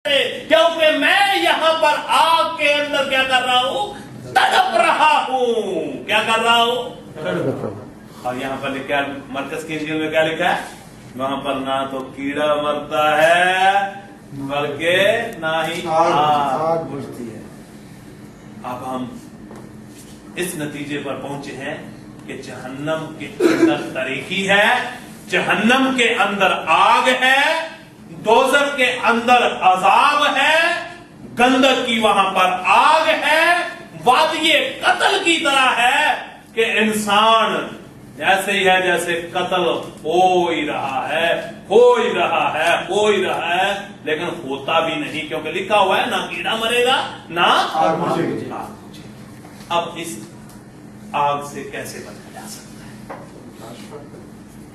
کیونکہ میں یہاں پر آگ کے اندر کیا کر رہا ہوں؟ تڑپ رہا ہوں. کیا کر رہا ہوں؟ اور یہاں پر لکھا ہے مرکز کی انجیل میں کیا لکھا ہے؟ وہاں پر نہ تو کیڑا مرتا ہے بلکہ نہ ہی آگ بجھتی ہے. اب ہم اس نتیجے پر پہنچے ہیں کہ جہنم کے اندر تاریکی ہے، جہنم کے اندر آگ ہے، دوزخ کے اندر عذاب ہے، گندک کی وہاں پر آگ ہے، وادی قتل کی طرح ہے کہ انسان ایسے ہی ہے جیسے قتل ہو ہی رہا ہے، ہو ہی رہا ہے، ہو ہی رہا ہے، لیکن ہوتا بھی نہیں کیونکہ لکھا ہوا ہے نہ کیڑا مرے گا نہ آگ بجھے گی. اب اس آگ سے کیسے بچا جا سکتا ہے؟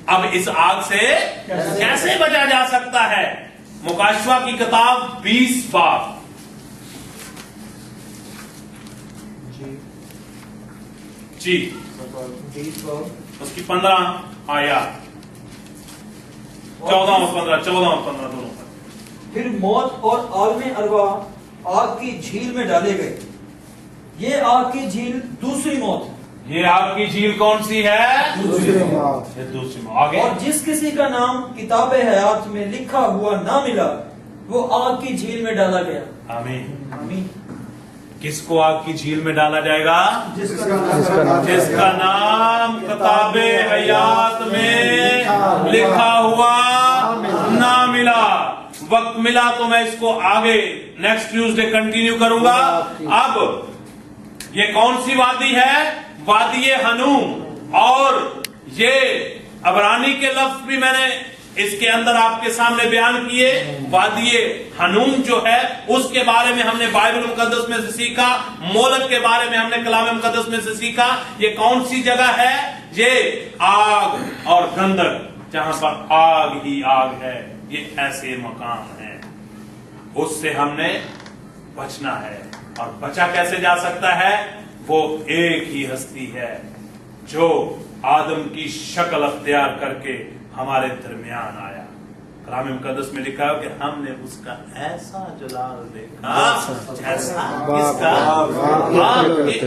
اب اس آگ سے کیسے بچا جا سکتا ہے؟ مکاشفہ کی کتاب 20 باب جی اس کی 15 آیات 14 اور 15 دونوں پر. پھر موت اور عالم ارواح آگ کی جھیل میں ڈالے گئے. یہ آگ کی جھیل دوسری موت ہے. یہ آگ کی جھیل کون سی ہے؟ دوسری موت. آگے اور جس کسی کا نام کتاب حیات میں لکھا ہوا نہ ملا وہ آگ کی جھیل میں ڈالا گیا. آمین. آمین. کس کو آگ کی جھیل میں ڈالا جائے گا؟ جس جس کا نام کتاب حیات میں لکھا ہوا نہ ملا. وقت ملا تو میں اس کو آگے نیکسٹ ٹیوزڈے کنٹینیو کروں گا. اب یہ کون سی وادی ہے؟ وادی ہنوم. اور یہ عبرانی کے لفظ بھی میں نے اس کے اندر آپ کے سامنے بیان کیے. وادی ہنوم جو ہے اس کے بارے میں ہم نے بائبل مقدس میں سے سیکھا، مولک کے بارے میں ہم نے کلام مقدس میں سے سیکھا. یہ کون سی جگہ ہے؟ یہ آگ اور گندک، جہاں پر آگ ہی آگ ہے. یہ ایسے مقام ہیں، اس سے ہم نے بچنا ہے. اور بچا کیسے جا سکتا ہے؟ وہ ایک ہی ہستی ہے جو آدم کی شکل اختیار کر کے ہمارے درمیان آیا. کلام مقدس میں لکھا ہے کہ ہم نے اس کا ایسا جلال دیکھا جیسا اس کا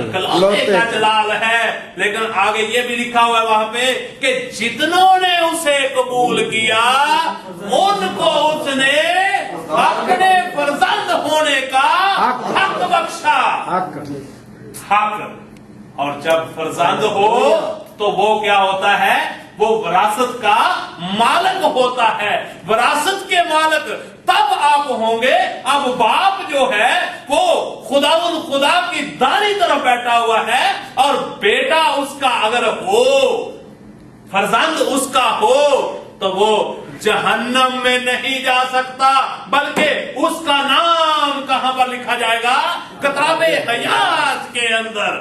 اکلوتے کا جلال ہے. لیکن آگے یہ بھی لکھا ہوا ہے وہاں پہ کہ جتنوں نے اسے قبول کیا ان کو اس نے اپنے فرزند ہونے کا حق بخشا. حق. اور جب فرزند ہو تو وہ کیا ہوتا ہے؟ وہ وراثت کا مالک ہوتا ہے. وراثت کے مالک تب آپ ہوں گے. اب باپ جو ہے وہ خدا کی دائیں طرف بیٹھا ہوا ہے اور بیٹا اس کا اگر ہو، فرزند اس کا ہو تو وہ جہنم میں نہیں جا سکتا بلکہ اس کا نام کہاں پر لکھا جائے گا؟ کتاب حیات کے اندر.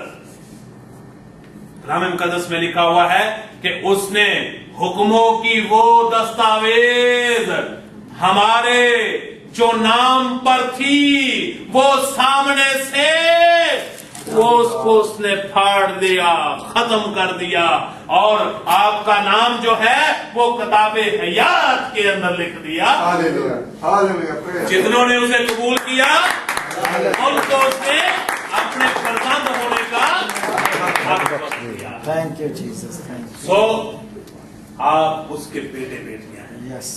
کلام مقدس میں لکھا ہوا ہے کہ اس نے حکموں کی وہ دستاویز ہمارے جو نام پر تھی وہ سامنے سے اس نے پھاڑ دیا، ختم کر دیا. اور آپ کا نام جو ہے وہ کتاب حیات کے اندر لکھ دیا. جتنوں نے اسے قبول کیا ان کو اس نے اپنے فرزند ہونے کا Thank you, Jesus. Thank you. سو آپ اس کے بیٹے بیٹیاں ہیں. Yes.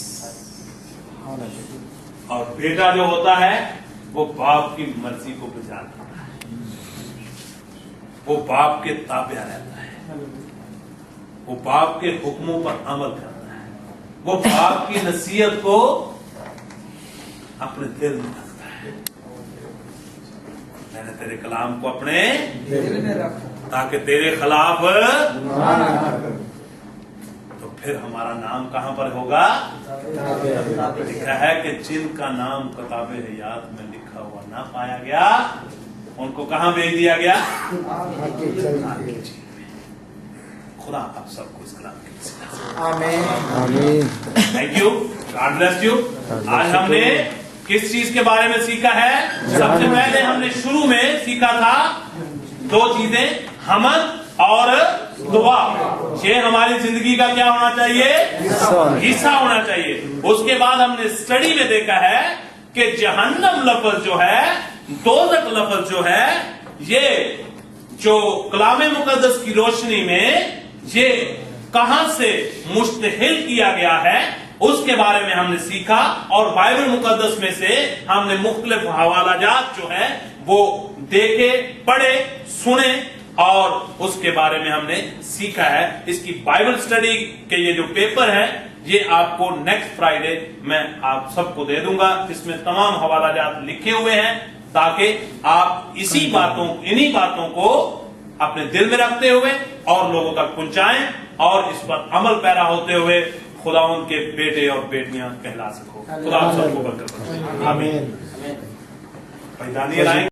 Hallelujah. اور بیٹا جو ہوتا ہے وہ باپ کی مرضی کو بجاتا ہے، وہ باپ کے تابع رہتا ہے، وہ باپ کے حکموں پر عمل کرتا ہے، وہ باپ کی نصیحت کو اپنے دل میں رکھتا ہے. میں نے تیرے کلام کو اپنے دل میں رکھا تاکہ تیرے خلاف تو پھر ہمارا نام کہاں پر ہوگا؟ لکھا ہے کہ جن کا نام کتاب حیات میں لکھا ہوا نہ پایا گیا ان کو کہاں بھیج دیا گیا؟ خدا آپ سب کو اس کلام کے آمین. Thank you. God bless you. آج ہم نے کس چیز کے بارے میں سیکھا ہے؟ سب سے پہلے ہم نے شروع میں سیکھا تھا 2 چیزیں، حمد اور دعا. یہ ہماری زندگی کا کیا ہونا چاہیے؟ حصہ ہونا چاہیے. اس کے بعد ہم نے اسٹڈی میں دیکھا ہے کہ جہنم لفظ جو ہے، دوزخ لفظ جو ہے، یہ جو کلام مقدس کی روشنی میں یہ کہاں سے مستحل کیا گیا ہے اس کے بارے میں ہم نے سیکھا، اور بائبل مقدس میں سے ہم نے مختلف حوالہ جات جو ہے وہ دیکھے، پڑھے، سنے اور اس کے بارے میں ہم نے سیکھا ہے۔ اس کی بائبل سٹڈی کے یہ جو پیپر ہے یہ آپ کو نیکسٹ فرائیڈے میں آپ سب کو دے دوں گا۔ اس میں تمام حوالہ جات لکھے ہوئے ہیں تاکہ آپ انہی باتوں کو اپنے دل میں رکھتے ہوئے اور لوگوں تک پہنچائیں اور اس پر عمل پیرا ہوتے ہوئے خدا ان کے بیٹے اور بیٹیاں کہلا سکو۔ خدا آپ سب کو برکت دے۔ آمین۔ بھائی دانیال آئیں۔